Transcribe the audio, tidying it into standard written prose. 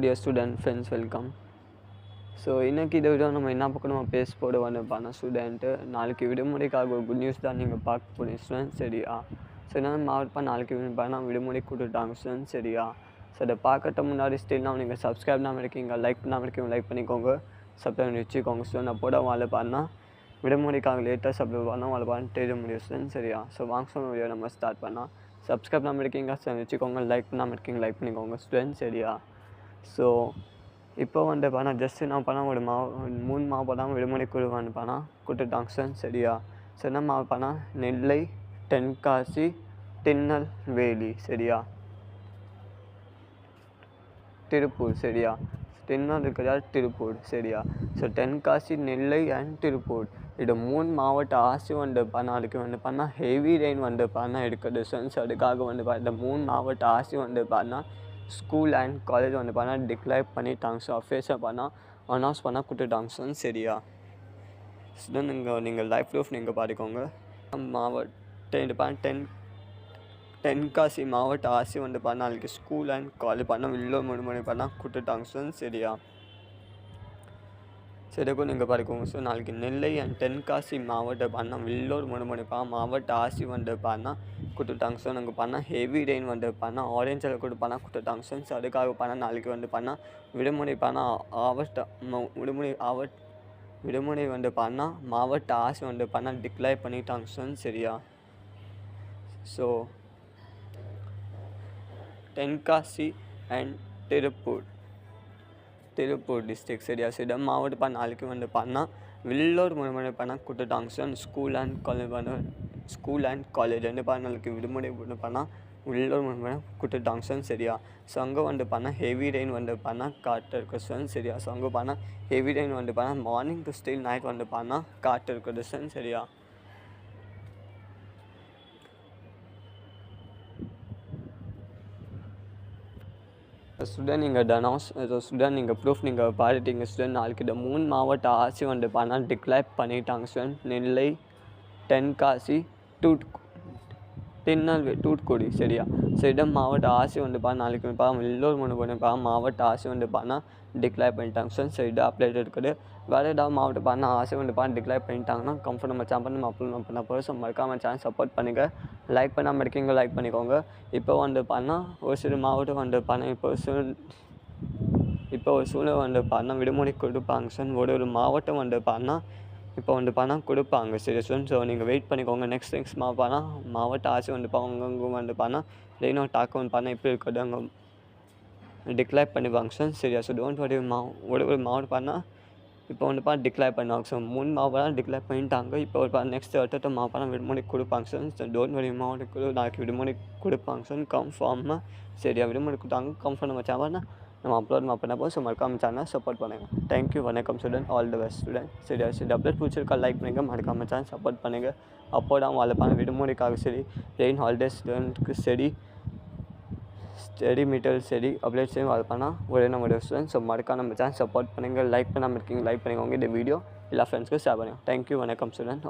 Dear student friends, welcome. So இன்றைக்கி இதை விட நம்ம என்ன பக்கம் நம்ம பேச போட வந்துப்பானா ஸ்டூடெண்ட்டு நாளைக்கு விடுமுறைக்காக ஒரு குட் நியூஸ் தான் நீங்கள் பார்க்க போகிறீங்க ஸ்டூடெண்ட், சரியா? ஸோ என்ன மாவட்டப்பா நாளைக்கு விடுமுறை கொடுத்துட்டாங்க ஸ்டூடெண்ட், சரியா? ஸோ அதை பார்க்கட்ட முன்னாடி ஸ்டில் நீங்கள் சப்ஸ்கிரைப் பண்ணாமல் இருக்கீங்க, லைக் பண்ணாமல் இருக்கீங்க, லைக் பண்ணிக்கோங்க, சப்ஸ்கிரைப் பண்ணி வச்சுக்கோங்க ஸ்டூடெண்ட். அப்போட வாழை பாருன்னா விடுமுறைக்காக லேட்டாக சப்ஸ்கிரைப் பண்ணால் வாழை பாருன்னு தெரிய முடியும் ஸ்டூடெண்ட், சரியா? ஸோ வாங்க சொன்ன வீடியோ நம்ம ஸ்டார்ட் பண்ணால் சப்ஸ்கிரைப் பண்ணாமல் இருக்கீங்க வச்சுக்கோங்க, லைக் பண்ணாமல் இருக்கீங்க, லைக் பண்ணிக்கோங்க ஸ்டூடெண்ட், சரியா? ஸோ இப்போ பார்த்தா ஜஸ்ட் நான் ஒரு 3 மாவட்டம் விடுமுறை கொடுத்துட்டாங்க ஸ்டூடெண்ட், சரியா? ஸோ என்ன மாவட்டம்னா நெல்லை, தென்காசி, திருநெல்வேலி, சரியா? திருப்பூர், சரியா? திருநெல்வேலி திருப்பூர், சரியா? So Tenkasi, Nellai and Tiruppur இது 3 மாவட்ட ஆசி நாளைக்கு ஹெவி ரெயின் எடுக்கிறது ஸ்டூடெண்ட்ஸ். அதுக்காக இந்த 3 மாவட்ட ஆசி ஸ்கூல் அண்ட் காலேஜ் டிக்ளேர் பண்ணிட்டாங்க. ஸோ அஃபேஸாக அனௌன்ஸ் கொடுத்துட்டாங்க ஸ்டூடெண்ட்ஸ், சரியா? ஸ்டூடெண்ட் நீங்கள் லைஃப் ப்ரூஃப் நீங்கள் பார்த்துக்கோங்க. தென்காசி மாவட்ட ஆசி நாளைக்கு ஸ்கூல் அண்ட் காலேஜ் வில்லூர் விடுமுறை கொடுத்துட்டாங்க ஸ்டூடெண்ட்ஸ், சரியா? சரிக்கும் நீங்கள் பார்த்துக்கோங்க. ஸோ நாளைக்கு நெல்லை அண்ட் தென்காசி மாவட்ட வில்லூர் விடுமுறை மாவட்ட ஆசி கொடுத்துட்டாங்க. ஸோ நாங்கள் ஹெவி ரெயின் ஆரஞ்ச் அளவு கொடுத்துட்டாங்க ஸ்டூடெண்ட்ஸ். அதுக்காக நாளைக்கு விடுமுறை விடுமுறை மாவட்ட ஆசி டிக்ளேர் பண்ணிட்டாங்க ஸ்டூடெண்ட்ஸ், சரியா? So Tenkasi and Tiruppur district, சரியா? ஸோ இடம் மாவட்ட நாளைக்கு வில்லூர் விடுமுறை கொடுத்துட்டாங்க ஸ்டூடெண்ட். ஸ்கூல் அண்ட் காலேஜ் நாளைக்கு விடுமுறை வில்லூர் விடுமுறை கொடுத்துட்டாங்க ஸ்டூடெண்ட், சரியா? ஸோ அங்கே ஹெவி ரெயின் காற்று இருக்குது ஸ்டூடெண்ட், சரியா? ஸோ அங்கே heavy rain morning to still night காற்று இருக்குது ஸ்டூடெண்ட், சரியா? ஸ்டூடெண்ட் நீங்கள் ப்ரூஃப் நீங்கள் பார்த்துட்டீங்க ஸ்டூடெண்ட். நாளைக்கு இந்த 3 மாவட்ட ஆசி டிக்ளேர் பண்ணிட்டாங்க ஸ்டூடெண்ட். நெல்லை, தென்காசி, திருநெல்வேலி, தூத்துக்குடி, சரியா? ஸோ இடம் மாவட்ட ஆசி நாளைக்கு வில்லூர் விடுமுறை மாவட்ட ஆசி டிக்ளேர் பண்ணிட்டாங்க ஸ்டூடெண்ட். ஸோ இது அப்டேட் இருக்குது. வேறு ஏதாவது மாவட்ட ஆசி டிக்ளேர் பண்ணிட்டாங்கன்னா கம்ஃபர்ட் நம்ம சேனல் நம்ம அப்லோட் பண்ண போகிறோம். ஸோ மறக்காமல் சேனல் சப்போர்ட் பண்ணுங்கள். லைக் பண்ணாமல் இருக்கீங்க, லைக் பண்ணிக்கோங்க. இப்போ ஒரு சில மாவட்டம் இப்போ ஒரு சூழ்நிலை விடுமுறை கொடுப்பாங்க ஸ்டூடெண்ட். ஒரு மாவட்டம் இப்போ கொடுப்பாங்க, சரி ஸ்டூடெண்ட். ஸோ நீங்கள் வெயிட் பண்ணிக்கோங்க. நெக்ஸ்ட் மாவட்ட ஆசி அங்கங்கே ரெயின் அவுட் தாக்கம் எப்படி இருக்குது அங்கே டிக்ளேர் பண்ணிப்பாங்க ஸ்டூடெண்ட், சரியா? So don't worry. ஒரு மாவட்டம் இப்போ டிக்ளேர் பண்ணுவாங்க. ஸோ 3 மாவட்டம் டிக்ளேர் பண்ணிட்டாங்க. இப்போ நெக்ஸ்ட் அடுத்த மாவட்டம் விடுமுறை கொடுப்பாங்க ஸ்டூடெண்ட். ஸோ டோன்ட் வரி, மாவட்டத்துக்கு நாளைக்கு விடுமுறை கொடுப்பாங்க ஸ்டூடெண்ட் கன்ஃபார்மாக, சரியா? விடுமுறை கொடுத்தாங்க கன்ஃபார்ம் நம்ம சேனல் நம்ம அப்லோட் பண்ண போகிறோம். ஸோ மறக்காமல் சேனல் சப்போர்ட் பண்ணுங்கள். தேங்க்யூ, வணக்கம் student, all the best student, சரியா? சரி அப்டேட் பிடிச்சிருக்கா லைக் பண்ணுங்கள், மறக்காமல் சேனல் சப்போர்ட் பண்ணுங்கள். அப்போ தான் வாழப்பான விடுமுறைக்காக சரி, ரெயின் ஹாலிடேஸ் ஸ்டூடெண்ட்டுக்கு சரி, ஸ்டடி மீட்டர் சரி அப்டேட் செய்யும் வாழப்பானா ஒரே நம்ம ஸ்டூடெண்ட். ஸோ மறக்காம நம்ம சேனல் சப்போர்ட் பண்ணுங்கள். லைக் பண்ணாமல் இருக்கீங்க, லைக் பண்ணிக்கோங்க. இந்த வீடியோ எல்லா ஃப்ரெண்ட்ஸ்க்கும் ஷேர் பண்ணுங்கள். தேங்க்யூ, வணக்கம் ஸ்டூடெண்ட்.